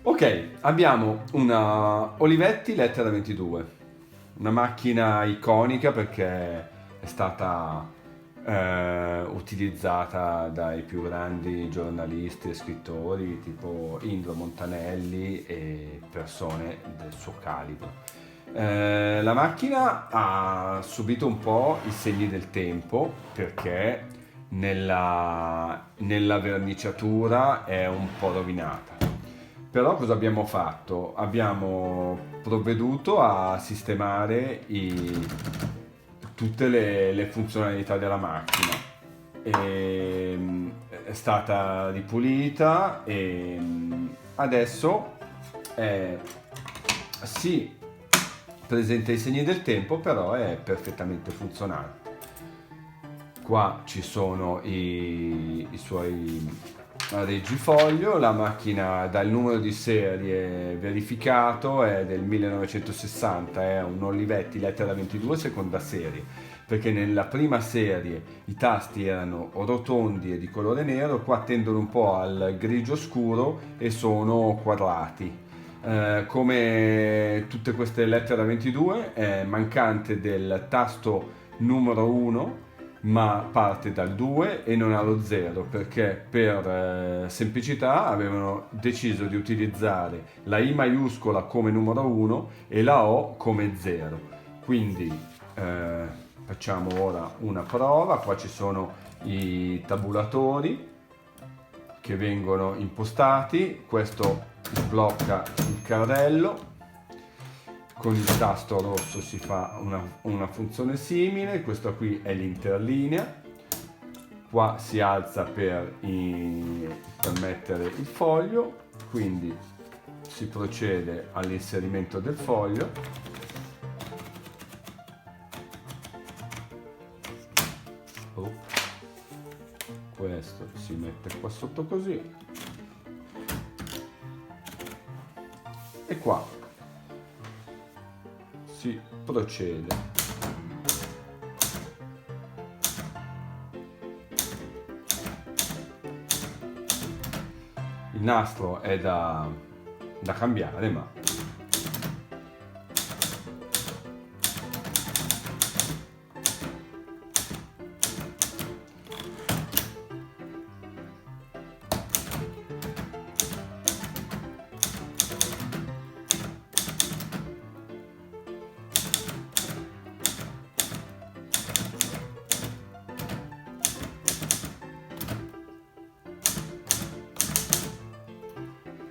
Ok, abbiamo una Olivetti Lettera 22, una macchina iconica perché è stata utilizzata dai più grandi giornalisti e scrittori tipo Indro Montanelli e persone del suo calibro. La macchina ha subito un po' i segni del tempo perché nella verniciatura è un po' rovinata. Però cosa abbiamo fatto? Abbiamo provveduto a sistemare tutte le funzionalità della macchina. È stata ripulita e adesso sì, presenta i segni del tempo, però è perfettamente funzionale. Qua ci sono i suoi reggifoglio, la macchina dal numero di serie verificato è del 1960, è un Olivetti Lettera 22 seconda serie, perché nella prima serie i tasti erano rotondi e di colore nero, qua tendono un po' al grigio scuro e sono quadrati. Come tutte queste Lettera 22 è mancante del tasto numero 1, ma parte dal 2 e non ha lo 0 perché per semplicità avevano deciso di utilizzare la I maiuscola come numero 1 e la O come 0. Quindi facciamo ora una prova. Qua ci sono i tabulatori che vengono impostati, questo sblocca il carrello, con il tasto rosso si fa una funzione simile, questo qui è l'interlinea, qua si alza per mettere il foglio, quindi si procede all'inserimento del foglio. Questo si mette qua sotto così e qua si procede. Il nastro è da cambiare, ma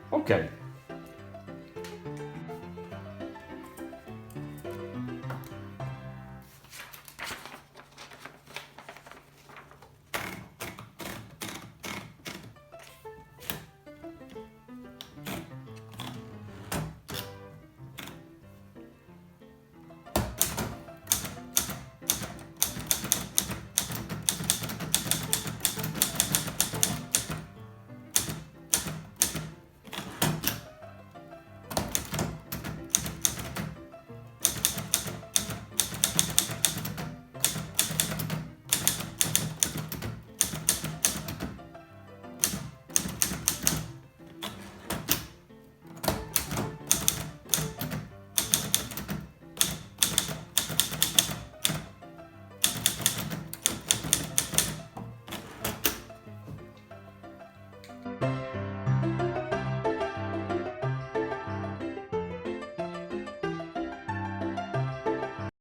ok.